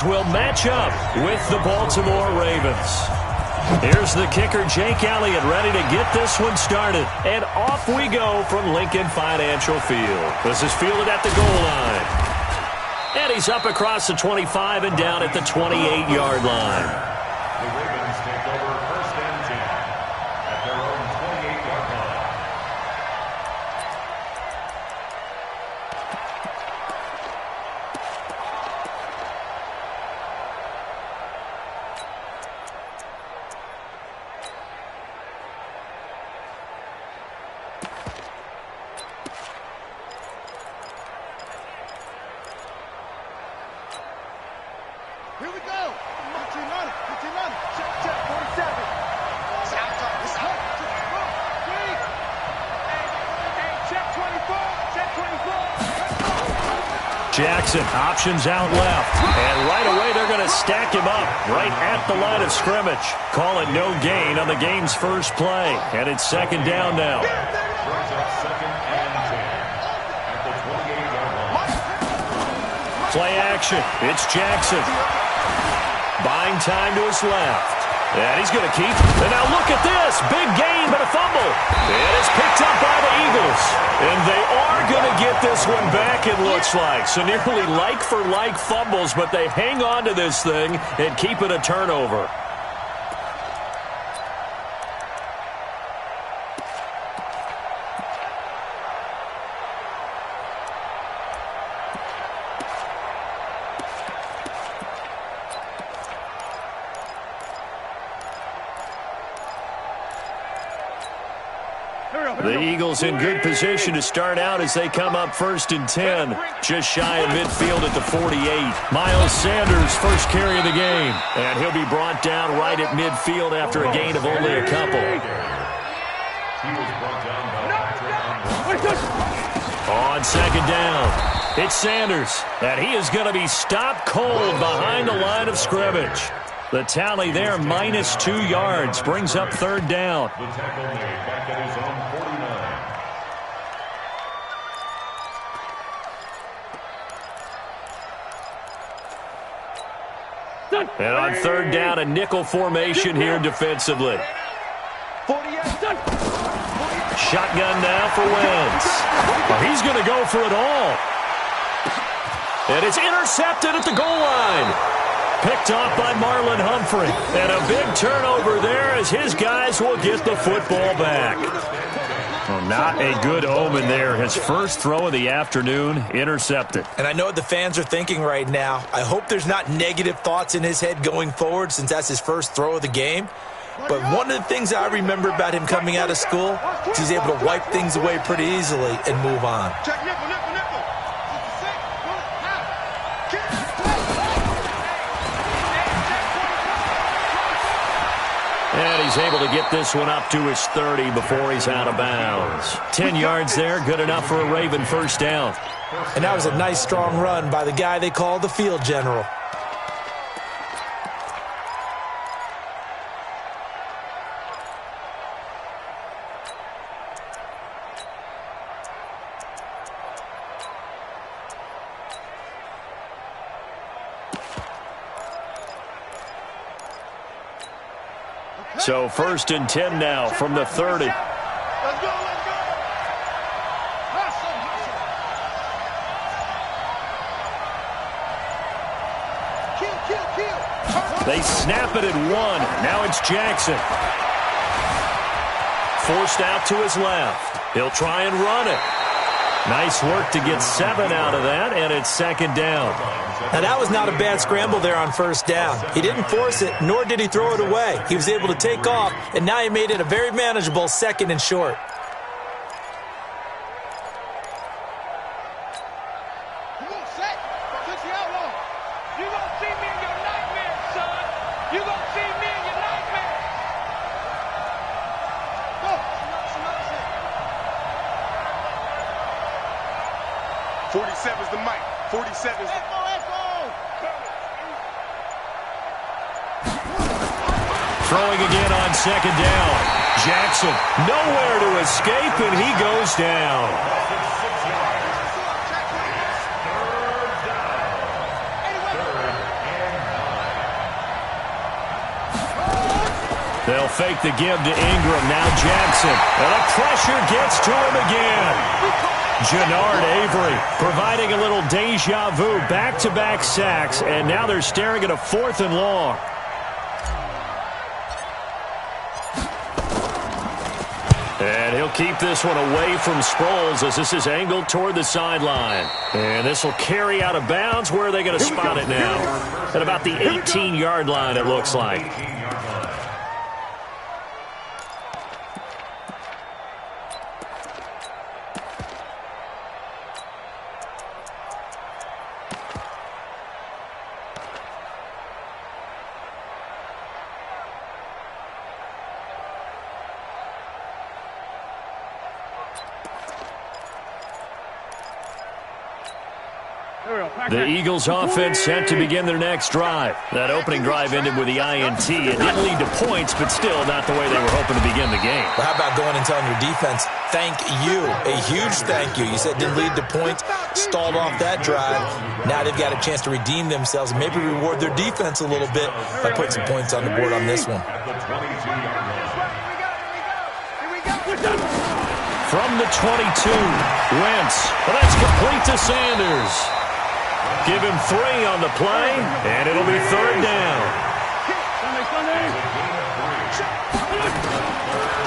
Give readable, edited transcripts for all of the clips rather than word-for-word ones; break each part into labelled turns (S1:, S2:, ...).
S1: will match up with the Baltimore Ravens. Here's the kicker, Jake Elliott, ready to get this one started. And off we go from Lincoln Financial Field. This is fielded at the goal line. And he's up across the 25 and down at the 28-yard line.
S2: The Ravens take over first and 10 at their own 28-yard line.
S3: Here we go. 15 running. Check, 47. Hey, check 24. Check 24.
S1: Jackson options out left. And right away they're going to stack him up right at the line of scrimmage. Call it no gain on the game's first play. And it's second down now.
S2: Brings up second and 10 at the 28-yard line.
S1: Play action. It's Jackson. Buying time to his left. And he's going to keep. And now look at this. Big gain, but a fumble. It is picked up by the Eagles. And they are going to get this one back, it looks like. So nearly like-for-like fumbles, but they hang on to this thing and keep it a turnover. The Eagles in good position to start out as they come up first and 10. Just shy of midfield at the 48. Miles Sanders, first carry of the game. And he'll be brought down right at midfield after a gain of only a couple.
S2: He was brought down by Patrick.
S1: On second down, it's Sanders. And he is going to be stopped cold behind the line of scrimmage. The tally there, -2 yards, brings up third down.
S2: The tackle made back at his own 49.
S1: And on third down, a nickel formation here defensively. Shotgun now for Wentz. Well, he's going to go for it all. And it's intercepted at the goal line. Picked off by Marlon Humphrey. And a big turnover there as his guys will get the football back. Well, not a good omen there. His first throw of the afternoon, intercepted.
S4: And I know what the fans are thinking right now. I hope there's not negative thoughts in his head going forward since that's his first throw of the game. But one of the things I remember about him coming out of school is he's able to wipe things away pretty easily and move on.
S3: Check nickel.
S1: And he's able to get this one up to his 30 before he's out of bounds. 10 yards there, good enough for a Raven first down.
S4: And that was a nice, strong run by the guy they call the field general.
S1: So first and 10 now from the 30.
S3: Let's go. Kill.
S1: They snap it at one. Now it's Jackson. Forced out to his left. He'll try and run it. Nice work to get 7 out of that, and it's second down.
S4: Now, that was not a bad scramble there on first down. He didn't force it, nor did he throw it away. He was able to take off, and now he made it a very manageable second and short.
S1: Throwing again on second down. Jackson nowhere to escape, and he goes down. They'll fake the give to Ingram. Now Jackson. And the pressure gets to him again. Jannard Avery providing a little deja vu. Back-to-back sacks. And now they're staring at a 4th and long. And he'll keep this one away from Sproles as this is angled toward the sideline. And this will carry out of bounds. Where are they going to spot it now? At about the 18-yard line, it looks like. The Eagles offense set to begin their next drive. That opening drive ended with the INT. It didn't lead to points, but still not the way they were hoping to begin the game.
S4: Well, how about going and telling your defense, thank you, a huge thank you. You said it didn't lead to points, stalled off that drive. Now they've got a chance to redeem themselves and maybe reward their defense a little bit by putting some points on the board on this one.
S1: From the 22, Wentz. Well, that's complete to Sanders. Give him 3 on the play, and it'll be 3rd down.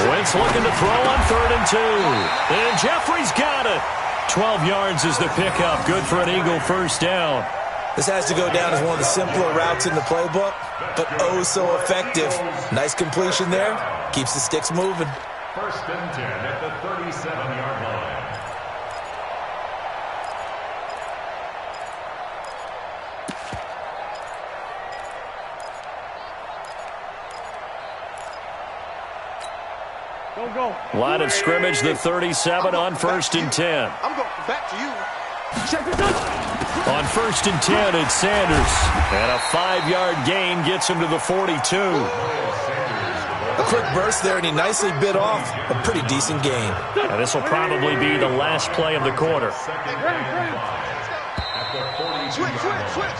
S1: Wentz looking to throw on 3rd and 2. And Jeffrey's got it. 12 yards is the pickup. Good for an Eagle first down.
S4: This has to go down as one of the simpler routes in the playbook, but oh so effective. Nice completion there. Keeps the sticks moving.
S2: 1st and 10 at the 37-yard line.
S1: Line of scrimmage, the 37 on 1st and 10.
S3: I'm going back to you.
S1: On 1st and 10, it's Sanders. And a 5-yard gain gets him to the 42.
S4: A quick burst there, and he nicely bit off a pretty decent gain.
S1: And this will probably be the last play of the quarter.
S3: Switch.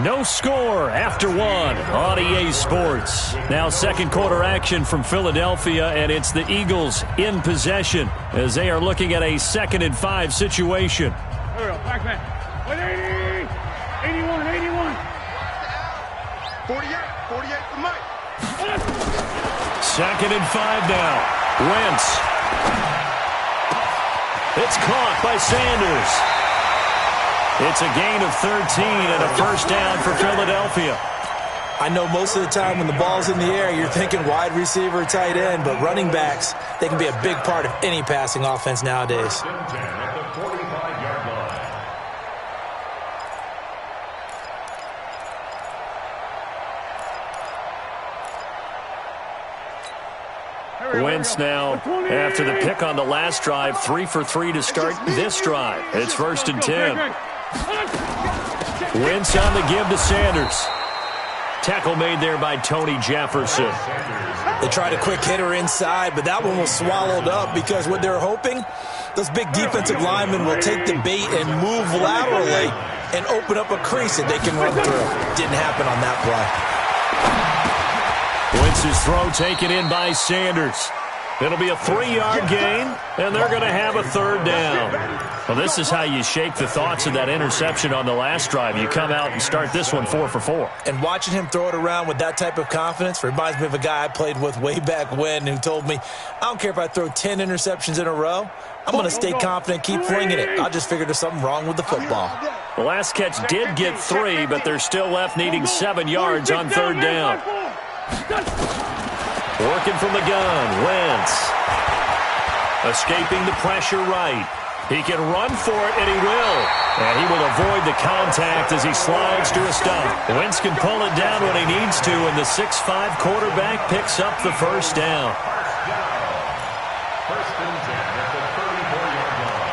S1: No score after 1 on EA Sports. Now 2nd quarter action from Philadelphia, and it's the Eagles in possession as they are looking at a 2nd and 5 situation.
S3: There we go. Back man. 180. 81. 48 for Mike.
S1: 2nd and 5 now. Wentz. It's caught by Sanders. It's a gain of 13 and a first down for Philadelphia.
S4: I know most of the time when the ball's in the air, you're thinking wide receiver, tight end, but running backs, they can be a big part of any passing offense nowadays.
S1: Wentz now, after the pick on the last drive, 3 for 3 to start this drive. It's 1st and 10. Wentz on the give to Sanders. Tackle made there by Tony Jefferson.
S4: They tried a quick hitter inside, but that one was swallowed up because what they're hoping, those big defensive linemen will take the bait and move laterally and open up a crease that they can run through. Didn't happen on that play.
S1: Wentz's throw taken in by Sanders. It'll be a 3-yard gain, and they're going to have a 3rd down. Well, this is how you shake the thoughts of that interception on the last drive. You come out and start this one 4 for 4.
S4: And watching him throw it around with that type of confidence reminds me of a guy I played with way back when who told me, I don't care if I throw 10 interceptions in a row. I'm going to stay confident, keep flinging it. I just figured there's something wrong with the football.
S1: The last catch did get 3, but they're still left needing 7 yards on 3rd down. Working from the gun, Wentz. Escaping the pressure right. He can run for it, and he will. And he will avoid the contact as he slides to a stop. Wentz can pull it down when he needs to, and the 6'5" quarterback picks up the first down.
S2: First and 10 at the 34-yard line.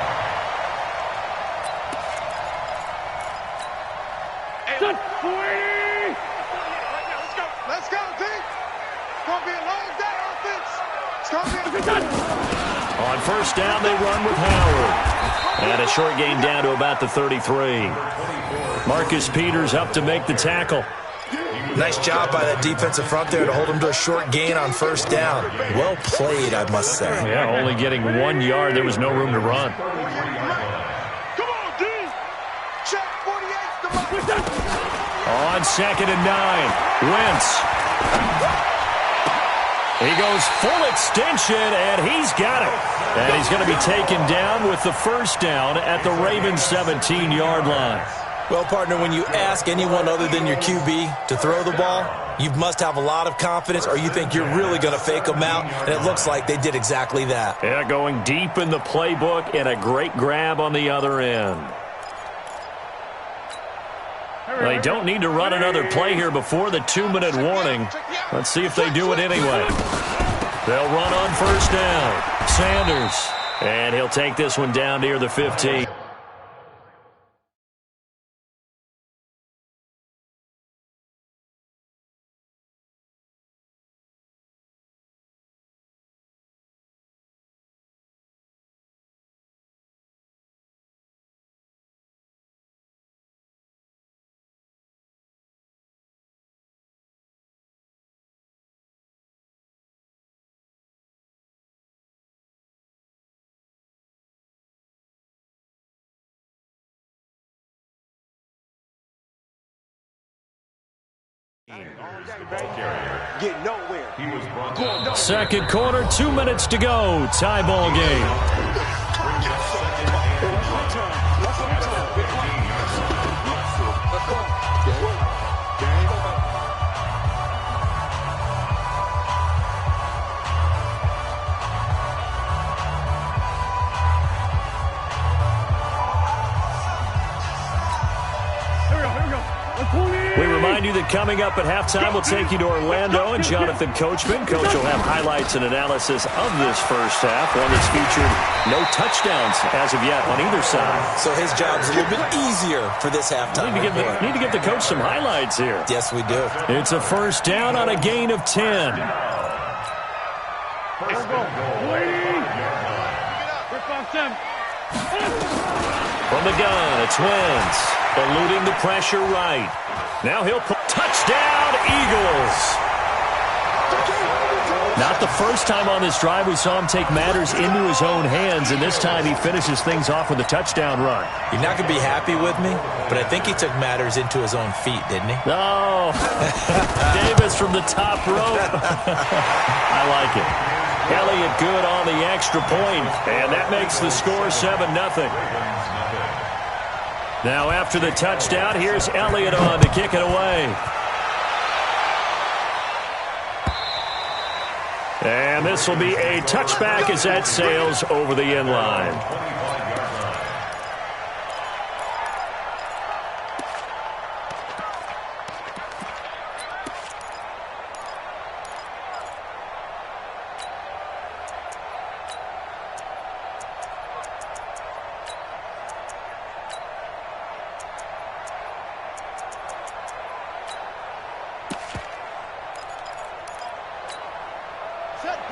S3: Let's go, team. It's going to be a long day, offense. It's going to be a
S1: On first down, they run with Howard. And a short gain down to about the 33. Marcus Peters up to make the tackle.
S4: Nice job by that defensive front there to hold him to a short gain on first down. Well played, I must say.
S1: Yeah, only getting 1 yard. There was no room to run.
S3: Come on, D. Check 48.
S1: On 2nd and 9, Wentz. He goes full extension, and he's got it. And he's going to be taken down with the first down at the Ravens' 17-yard line.
S4: Well, partner, when you ask anyone other than your QB to throw the ball, you must have a lot of confidence, or you think you're really going to fake them out, and it looks like they did exactly that.
S1: Yeah, going deep in the playbook and a great grab on the other end. They don't need to run another play here before the 2-minute warning. Let's see if they do it anyway. They'll run on first down. Sanders. And he'll take this one down near the 15.
S3: Get nowhere.
S1: Second quarter, 2 minutes to go. Tie ball game. We remind you that coming up at halftime, we'll take you to Orlando and Jonathan Coachman. Coach will have highlights and analysis of this first half, one that's featured no touchdowns as of yet on either side.
S4: So his job's a little bit easier for this halftime.
S1: Need to give the coach some highlights here.
S4: Yes, we do.
S1: It's a first down on a gain of 10. From the gun, it's Wentz, eluding the pressure right. Now he'll put touchdown, Eagles. Not the first time on this drive we saw him take matters into his own hands, and this time he finishes things off with a touchdown run.
S4: You're not going to be happy with me, but I think he took matters into his own feet, didn't he?
S1: No. Davis from the top rope. I like it. Elliott good on the extra point, and that makes the score 7-0. Now after the touchdown, here's Elliott on to kick it away. And this will be a touchback as that sails over the end line.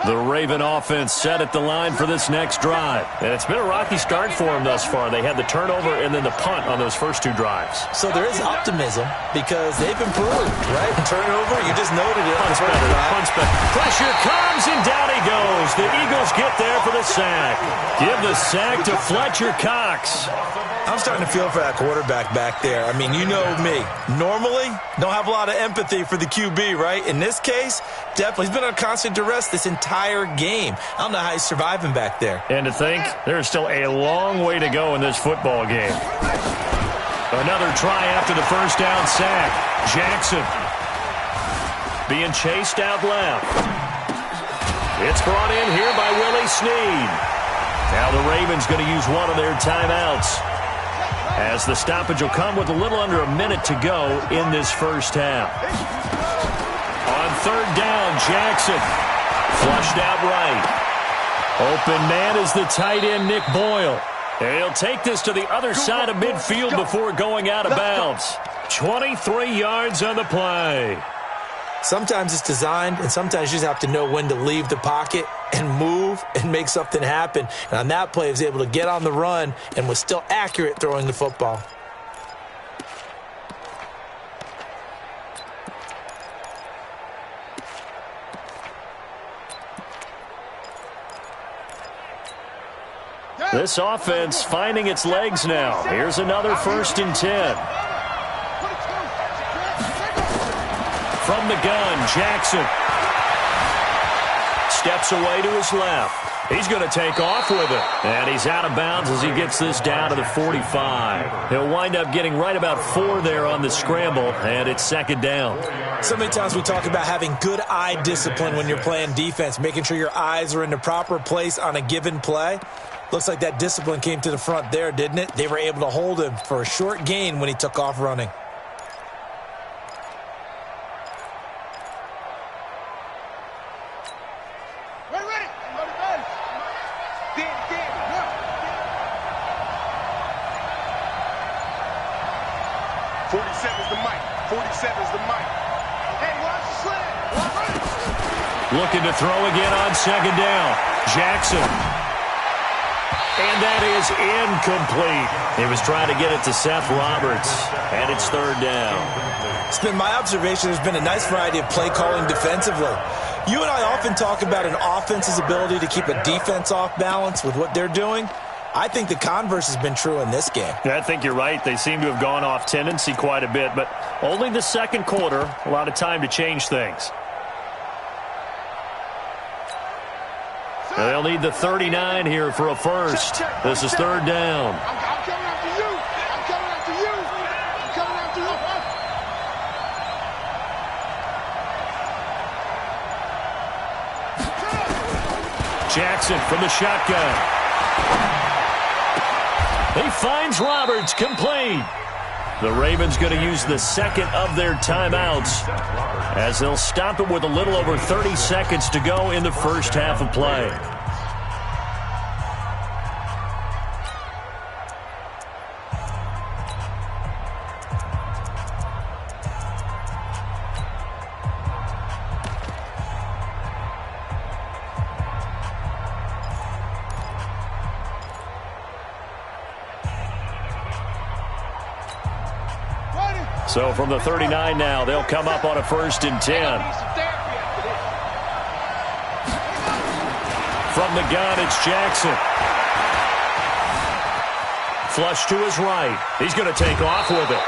S1: The Raven offense set at the line for this next drive. And it's been a rocky start for them thus far. They had the turnover and then the punt on those first two drives.
S4: So there is optimism because they've improved, right? Turnover, you just noted it.
S1: Punt's better. Punt's better. Pressure comes and down he goes. The Eagles get there for the sack. Give the sack to Fletcher Cox.
S4: I'm starting to feel for that quarterback back there. I mean, you know me. Normally, don't have a lot of empathy for the QB, right? In this case, definitely. He's been on constant duress this entire game. I don't know how he's surviving back there.
S1: And to think, there's still a long way to go in this football game. Another try after the first down sack. Jackson being chased out left. It's brought in here by Willie Snead. Now the Ravens going to use one of their timeouts, as the stoppage will come with a little under a minute to go in this first half. On third down, Jackson flushed out right. Open man is the tight end, Nick Boyle. And he'll take this to the other side of midfield before going out of bounds. 23 yards on the play.
S4: Sometimes it's designed, and sometimes you just have to know when to leave the pocket and move and make something happen. And on that play, he was able to get on the run and was still accurate throwing the football.
S1: This offense finding its legs now. Here's another 1st and 10. From the gun, Jackson steps away to his left. He's going to take off with it. And he's out of bounds as he gets this down to the 45. He'll wind up getting right about 4 there on the scramble, and it's 2nd down.
S4: So many times we talk about having good eye discipline when you're playing defense, making sure your eyes are in the proper place on a given play. Looks like that discipline came to the front there, didn't it? They were able to hold him for a short gain when he took off running.
S1: Looking to throw again on 2nd down. Jackson. And that is incomplete. He was trying to get it to Seth Roberts, and it's 3rd down.
S4: It's been my observation there's been a nice variety of play calling defensively. You and I often talk about an offense's ability to keep a defense off balance with what they're doing. I think the converse has been true in this game.
S1: Yeah, I think you're right. They seem to have gone off tendency quite a bit, but only the 2nd quarter, a lot of time to change things. They'll need the 39 here for a first. This is 3rd down.
S3: I'm coming after you. I'm coming after you. I'm coming after
S1: you. Jackson from the shotgun. He finds Roberts, complete. The Ravens going to use the 2nd of their timeouts as they'll stop it with a little over 30 seconds to go in the first half of play. So from the 39 now, they'll come up on a 1st and 10. From the gun, it's Jackson. Flush to his right. He's going to take off with it.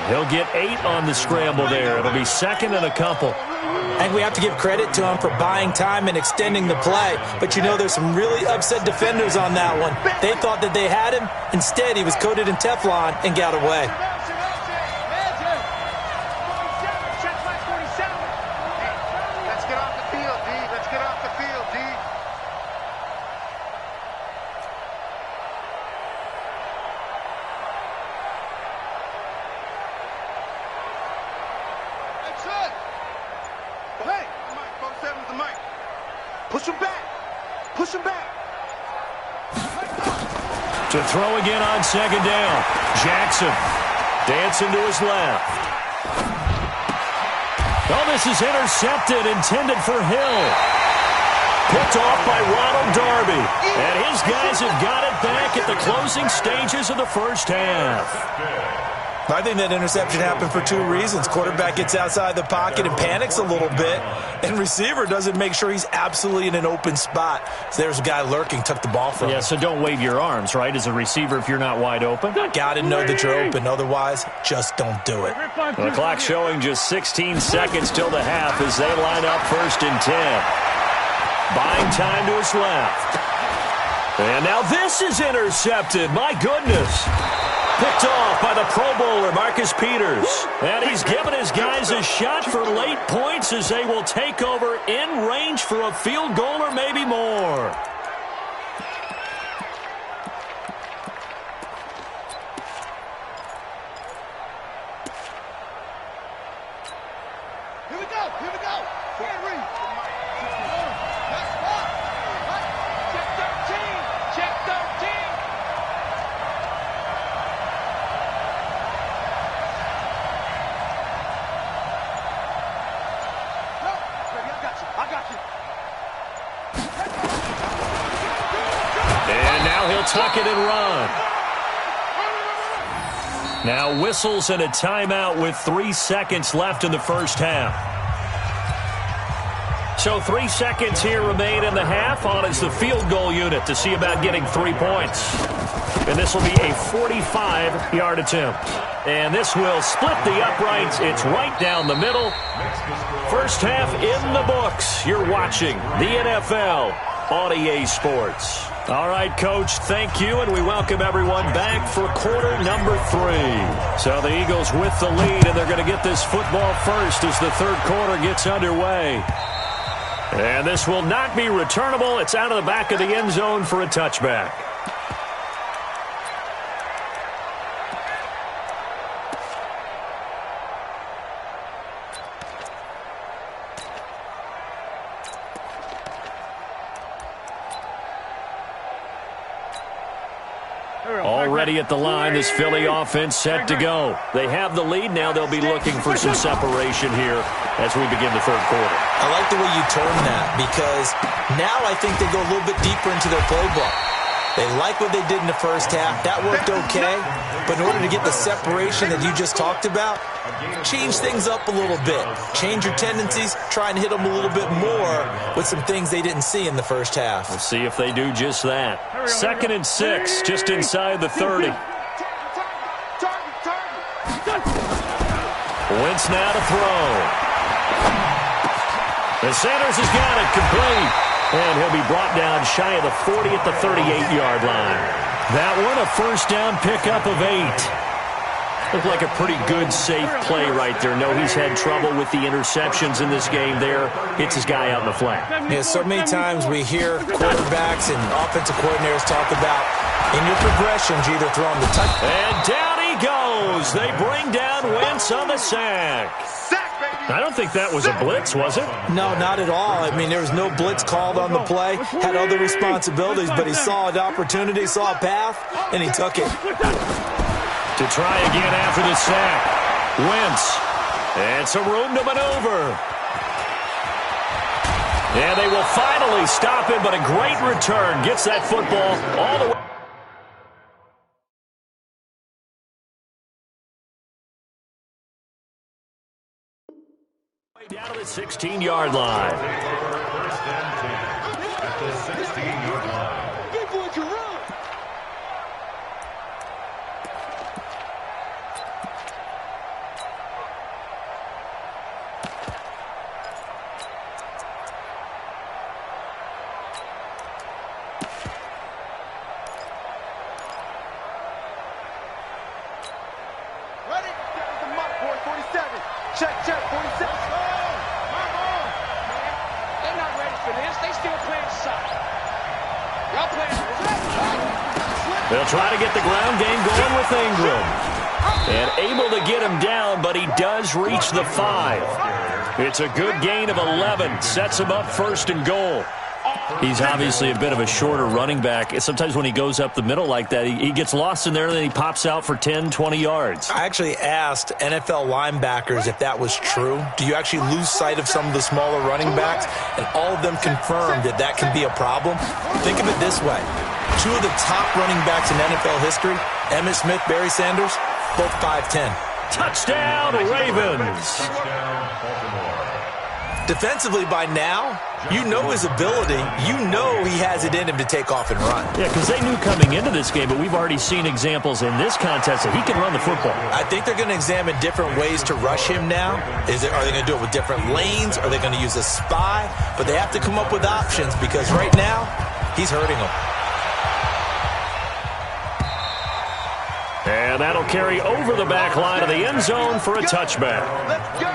S1: He'll get 8 on the scramble there. It'll be 2nd and a couple.
S4: And we have to give credit to him for buying time and extending the play. But you know there's some really upset defenders on that one. They thought that they had him. Instead, he was coated in Teflon and got away.
S1: To throw again on 2nd down. Jackson dancing to his left. Oh, this is intercepted, intended for Hill. Picked off by Ronald Darby. And his guys have got it back at the closing stages of the first half.
S4: I think that interception happened for 2 reasons. Quarterback gets outside the pocket and panics a little bit, and receiver doesn't make sure he's absolutely in an open spot. So there's a guy lurking, took the ball from him.
S1: Yeah, so don't wave your arms, right, as a receiver if you're not wide open.
S4: Got to know that you're open. Otherwise, just don't do it.
S1: The clock showing just 16 seconds till the half as they line up 1st and 10. Buying time to his left. And now this is intercepted. My goodness. Picked off by the Pro Bowler, Marcus Peters. And he's given his guys a shot for late points as they will take over in range for a field goal or maybe more.
S3: Here we go. Here we go. Henry. Check 13. Check 13.
S1: He'll tuck it and run. Now whistles and a timeout with 3 seconds left in the first half. So 3 seconds here remain in the half. On is the field goal unit to see about getting 3 points. And this will be a 45-yard attempt. And this will split the uprights. It's right down the middle. First half in the books. You're watching the NFL on EA Sports. All right, Coach, thank you, and we welcome everyone back for quarter number 3. So the Eagles with the lead, and they're going to get this football first as the third quarter gets underway. And this will not be returnable. It's out of the back of the end zone for a touchback. Already at the line, this Philly offense set to go. They have the lead. Now they'll be looking for some separation here as we begin the third quarter.
S4: I like the way you turn that because now I think they go a little bit deeper into their playbook. They like what they did in the first half. That worked okay. But in order to get the separation that you just talked about, change things up a little bit. Change your tendencies. Try and hit them a little bit more with some things they didn't see in the first half.
S1: We'll see if they do just that. 2nd and 6, just inside the 30. Wentz now to throw. And Sanders has got it complete. And he'll be brought down shy of the 40 at the 38-yard line. That one, a first down pickup of 8. Looked like a pretty good, safe play right there. No, he's had trouble with the interceptions in this game there. Hits his guy out in the flat.
S4: Yeah, so many times we hear quarterbacks and offensive coordinators talk about in your progressions, you either throw him the touchdown.
S1: And down he goes. They bring down Wentz on the sack. I don't think that was a blitz, was it?
S4: No, not at all. I mean, there was no blitz called on the play. Had other responsibilities, but he saw an opportunity, saw a path, and he took it.
S1: To try again after the sack. Wentz. And some room to maneuver. And they will finally stop him, but a great return. Gets that football all the way. Down to the 16-yard line.
S2: First and 10 at the 16-yard line.
S3: Big boy can run. Ready? There's the mark, boy, 47. Check, 47.
S5: They're not ready for this. They still playing soccer. Y'all playing.
S1: They'll try to get the ground game going with Ingram. And able to get him down, but he does reach the 5. It's a good gain of 11. Sets him up 1st and goal. He's obviously a bit of a shorter running back. Sometimes when he goes up the middle like that, he gets lost in there, and then he pops out for 10, 20 yards.
S4: I actually asked NFL linebackers if that was true. Do you actually lose sight of some of the smaller running backs? And all of them confirmed that that can be a problem. Think of it this way. 2 of the top running backs in NFL history, Emmitt Smith, Barry Sanders, both 5'10".
S1: Touchdown, Ravens.
S4: Defensively by now, you know his ability. You know he has it in him to take off and run.
S1: Yeah, because they knew coming into this game, but we've already seen examples in this contest that he can run the football.
S4: I think they're going to examine different ways to rush him now. Are they going to do it with different lanes? Are they going to use a spy? But they have to come up with options because right now, he's hurting them.
S1: And that'll carry over the back line of the end zone for a touchback.
S3: Let's go.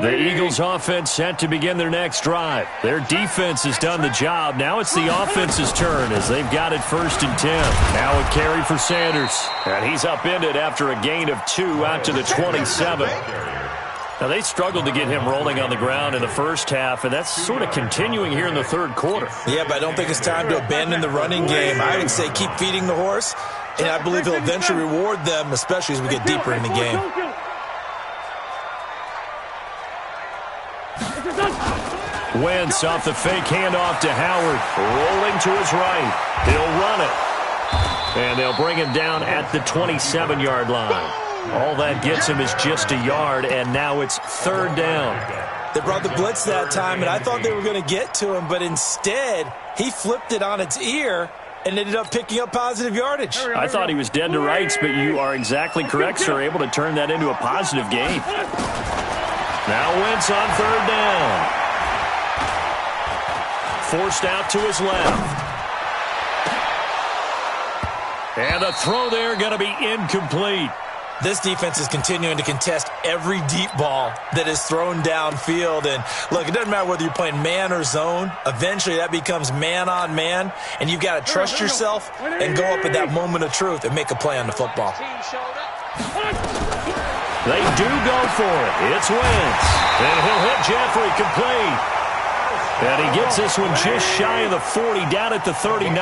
S1: The Eagles offense set to begin their next drive. Their defense has done the job. Now it's the offense's turn as they've got it 1st and 10. Now a carry for Sanders. And he's upended after a gain of 2 out to the 27. Now they struggled to get him rolling on the ground in the first half, and that's sort of continuing here in the third quarter.
S4: Yeah, but I don't think it's time to abandon the running game. I would say keep feeding the horse, and I believe he'll eventually reward them, especially as we get deeper in the game.
S1: Wentz off the fake handoff to Howard. Rolling to his right. He'll run it. And they'll bring him down at the 27-yard line. All that gets him is just a yard, and now it's third down.
S4: They brought the blitz that time, and I thought they were going to get to him, but instead he flipped it on its ear and ended up picking up positive yardage.
S1: I thought he was dead to rights, but you are exactly correct, sir. Able to turn that into a positive gain. Now Wentz on third down. Forced out to his left. And the throw there going to be incomplete.
S4: This defense is continuing to contest every deep ball that is thrown downfield. And, look, it doesn't matter whether you're playing man or zone. Eventually that becomes man on man, and you've got to trust yourself and go up at that moment of truth and make a play on the football.
S1: They do go for it. It's Wentz. And he'll hit Jeffrey complete. And he gets this one just shy of the 40, down at the 39.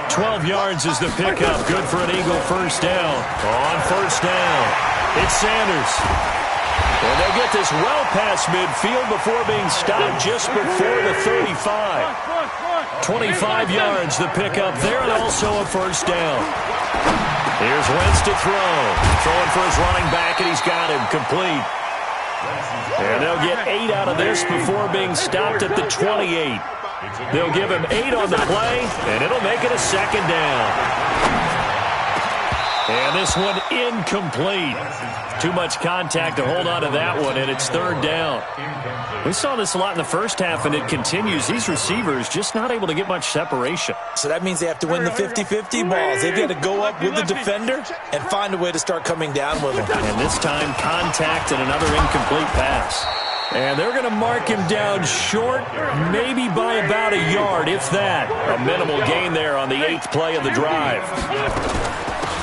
S1: 12 yards is the pickup. Good for an Eagle first down. On first down, it's Sanders. And they'll get this well past midfield before being stopped just before the 35. 25 yards, the pickup there, and also a first down. Here's Wentz to throw. Throwing for his running back, and he's got him complete. And they'll get 8 out of this before being stopped at the 28. They'll give him 8 on the play, and it'll make it a second down. And this one incomplete. Too much contact to hold on to that one, and it's third down. We saw this a lot in the first half, and it continues. These receivers just not able to get much separation.
S4: So that means they have to win the 50-50 balls. They've got to go up with the defender and find a way to start coming down with them.
S1: And this time, contact and another incomplete pass. And they're going to mark him down short, maybe by about a yard, if that. A minimal gain there on the 8th play of the drive.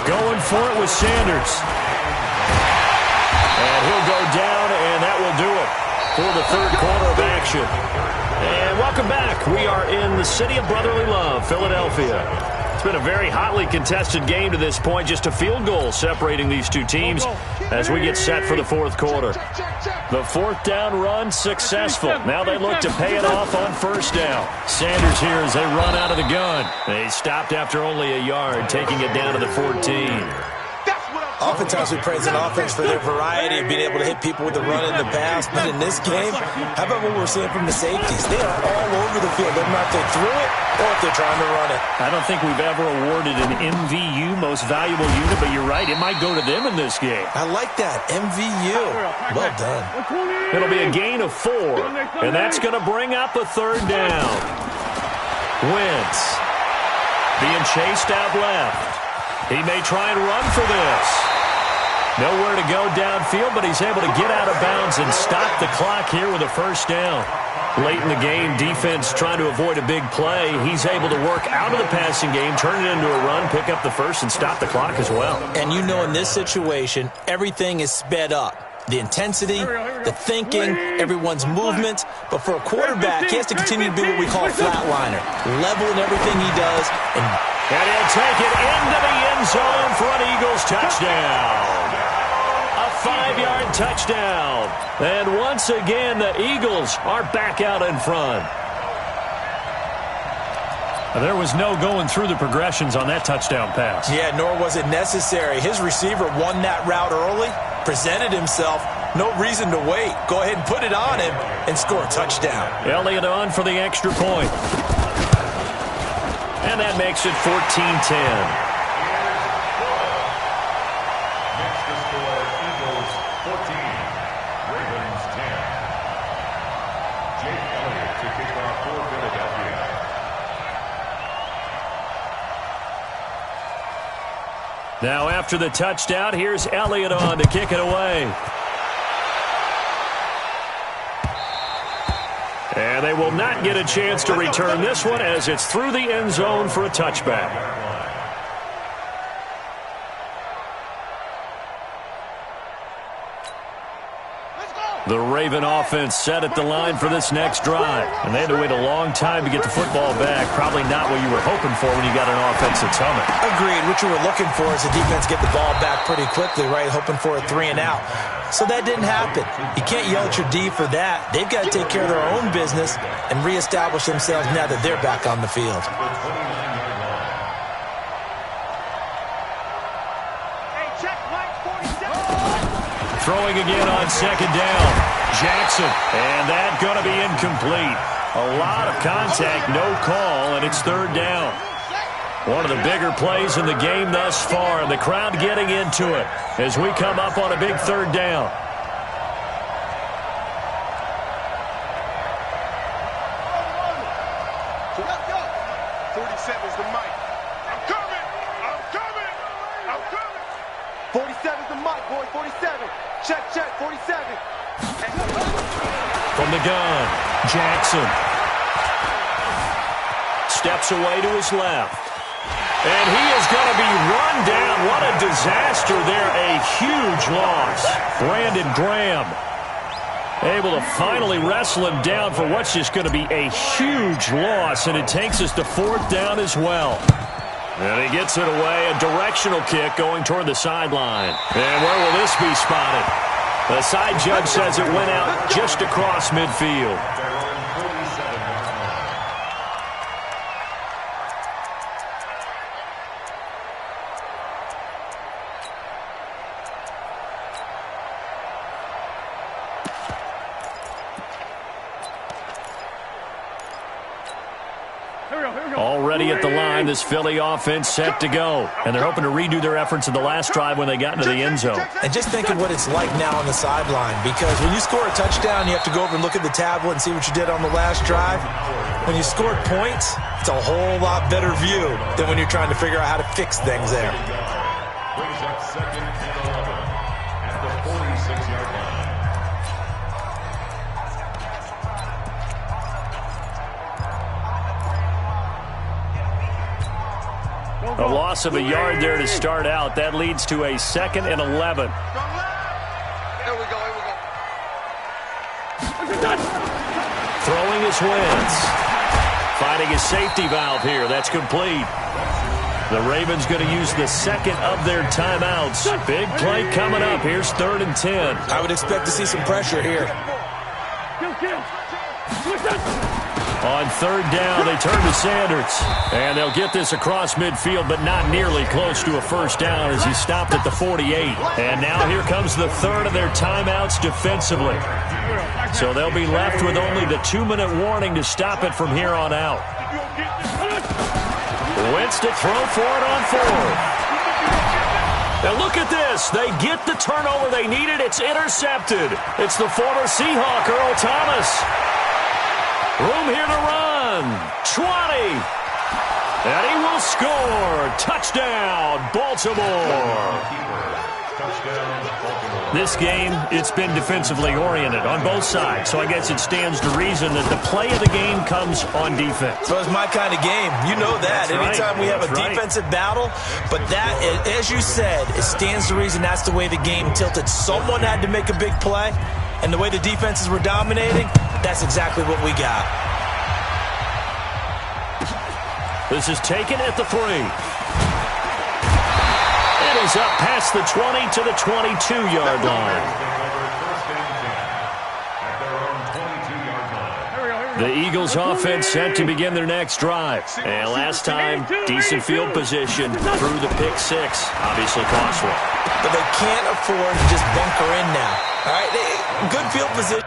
S1: Going for it with Sanders. And he'll go down, and that will do it for the third quarter of action. And welcome back. We are in the city of brotherly love, Philadelphia. It's been a very hotly contested game to this point. Just a field goal separating these two teams as we get set for the fourth quarter. The fourth down run successful. Now they look to pay it off on first down. Sanders here as they run out of the gun. They stopped after only a yard, taking it down to the 14.
S4: Oftentimes we praise an offense for their variety of being able to hit people with the run and the pass. But in this game, how about what we're seeing from the safeties? They are all over the field. Doesn't matter if they threw it or if they're trying to run it.
S1: I don't think we've ever awarded an MVU, most valuable unit, but you're right. It might go to them in this game.
S4: I like that. MVU. Well done.
S1: It'll be a gain of 4, and that's going to bring up a third down. Wentz being chased out left. He may try and run for this. Nowhere to go downfield, but he's able to get out of bounds and stop the clock here with a first down. Late in the game, defense trying to avoid a big play. He's able to work out of the passing game, turn it into a run, pick up the first, and stop the clock as well.
S4: And you know in this situation, everything is sped up. The intensity, the thinking, everyone's movement. But for a quarterback, he has to continue to be what we call a flatliner. Level in everything he does.
S1: And he'll take it into the end zone for an Eagles touchdown. A 5-yard touchdown. And once again, the Eagles are back out in front. There was no going through the progressions on that touchdown pass.
S4: Yeah, nor was it necessary. His receiver won that route early, presented himself. No reason to wait. Go ahead and put it on him and score a touchdown.
S1: Elliott on for the extra point. And that makes it 14-10.
S2: Next to score, Eagles 14, Ravens 10. Jake Elliott to kick off for Philadelphia.
S1: Now after the touchdown, here's Elliott on to kick it away. And they will not get a chance to return this one as it's through the end zone for a touchback. The Raven offense set at the line for this next drive. And they had to wait a long time to get the football back. Probably not what you were hoping for when you got an offense that's humming.
S4: Agreed. What you were looking for is the defense get the ball back pretty quickly, right? Hoping for a 3 and out. So that didn't happen. You can't yell at your D for that. They've got to take care of their own business and reestablish themselves now that they're back on the field.
S1: Throwing again on second down. Jackson. And that going to be incomplete. A lot of contact, no call, and it's third down. One of the bigger plays in the game thus far, and the crowd getting into it as we come up on a big third down. From the gun, Jackson. Steps away to his left. And he is going to be run down. What a disaster there. A huge loss. Brandon Graham able to finally wrestle him down for what's just going to be a huge loss. And it takes us to fourth down as well. And he gets it away. A directional kick going toward the sideline. And where will this be spotted? The side judge says it went out just across midfield. Already at the line, this Philly offense set to go. And they're hoping to redo their efforts in the last drive when they got into the end zone.
S4: And just think of what it's like now on the sideline, because when you score a touchdown, you have to go over and look at the tablet and see what you did on the last drive. When you scored points, it's a whole lot better view than when you're trying to figure out how to fix things there.
S2: Brings up second and 11 at the 46-yard line.
S1: A loss of a yard there to start out. That leads to a 2nd and 11.
S3: Here we go.
S1: Throwing his Wentz. Finding his safety valve here. That's complete. The Ravens going to use the second of their timeouts. Big play coming up. Here's 3rd and 10.
S4: I would expect to see some pressure here.
S1: On 3rd down, they turn to Sanders. And they'll get this across midfield, but not nearly close to a first down as he stopped at the 48. And now here comes the 3rd of their timeouts defensively. So they'll be left with only the 2-minute warning to stop it from here on out. Wentz to throw for it on 4th. And look at this. They get the turnover they needed. It's intercepted. It's the former Seahawk, Earl Thomas. Room here to run. 20. And he will score. Touchdown, Baltimore. This game, it's been defensively oriented on both sides. So I guess it stands to reason that the play of the game comes on defense.
S4: So it's my kind of game. You know that.
S1: That's
S4: Anytime
S1: right.
S4: we have a
S1: That's right.
S4: defensive battle. But that, as you said, it stands to reason that's the way the game tilted. Someone had to make a big play. And the way the defenses were dominating, that's exactly what we got.
S1: This is taken at the 3. And he's up past the 20 to the 22-yard line. The Eagles offense set to begin their next drive. And last time, decent field position through the pick 6. Obviously costly.
S4: But they can't afford to just bunker in now. All right, good field position.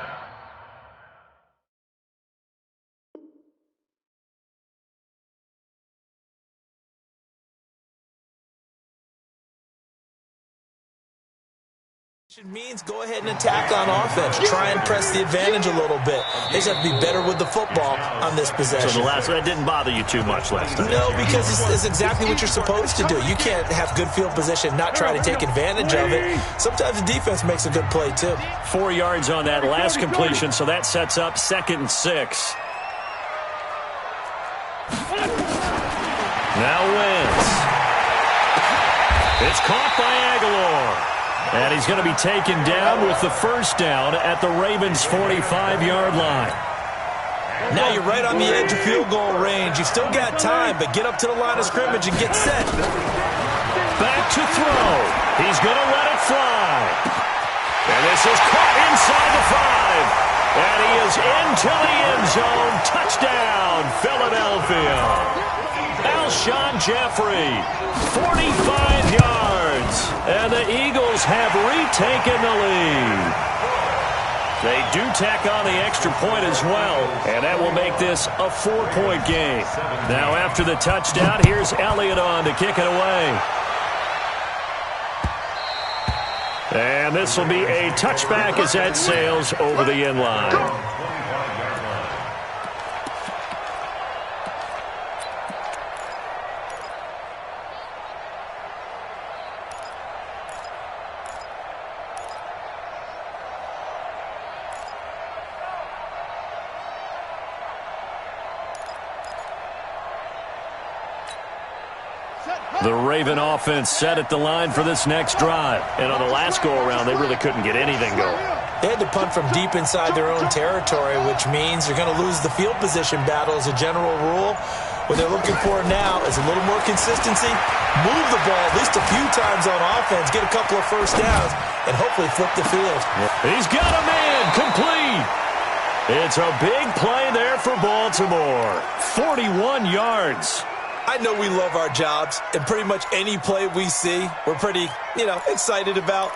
S4: Means go ahead and attack on offense. Try and press the advantage a little bit. They just have to be better with the football on this possession.
S1: So the last one, that didn't bother you too much last time?
S4: No, because it's exactly what you're supposed to do. You can't have good field position, not try to take advantage of it. Sometimes the defense makes a good play, too.
S1: 4 yards on that last completion, so that sets up 2nd and 6. Now Wentz. It's caught by Aguilar. And he's going to be taken down with the first down at the Ravens' 45-yard line.
S4: Now you're right on the edge of field goal range. You've still got time, but get up to the line of scrimmage and get set.
S1: Back to throw. He's going to let it fly. And this is caught inside the 5. And he is into the end zone. Touchdown, Philadelphia. Alshon Jeffrey, 45 yards. And the Eagles have retaken the lead. They do tack on the extra point as well, and that will make this a 4-point game. Now after the touchdown, here's Elliott on to kick it away. And this will be a touchback as that sails over the end line. The Raven offense set at the line for this next drive. And on the last go-around, they really couldn't get anything going.
S4: They had to punt from deep inside their own territory, which means they're going to lose the field position battle as a general rule. What they're looking for now is a little more consistency, move the ball at least a few times on offense, get a couple of first downs, and hopefully flip the field.
S1: He's got a man complete. It's a big play there for Baltimore. 41 yards.
S4: I know we love our jobs, and pretty much any play we see, we're pretty, excited about.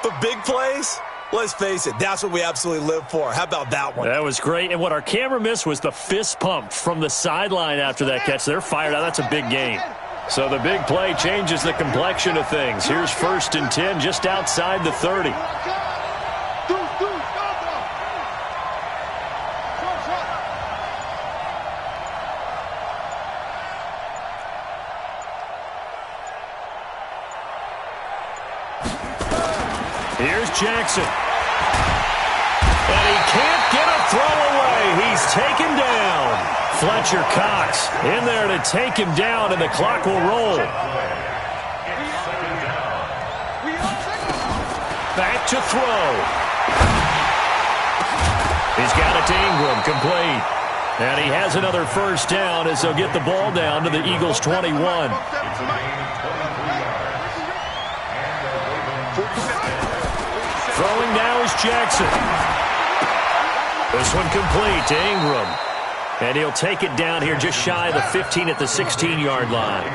S4: But big plays, let's face it, that's what we absolutely live for. How about that one?
S1: That was great, and what our camera missed was the fist pump from the sideline after that catch. They're fired out. That's a big gain. So the big play changes the complexion of things. Here's 1st and 10 just outside the 30. Here's Jackson. And he can't get a throw away. He's taken down. Fletcher Cox in there to take him down, and the clock will roll. Back to throw. He's got it to Ingram, complete. And he has another first down as they'll get the ball down to the Eagles' 21. Throwing now is Jackson. This one complete to Ingram. And he'll take it down here just shy of the 15 at the 16-yard line.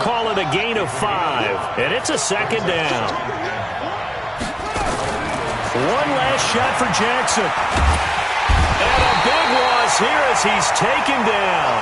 S1: Call it a gain of 5. And it's a second down. One last shot for Jackson. And a big loss here as he's taken down.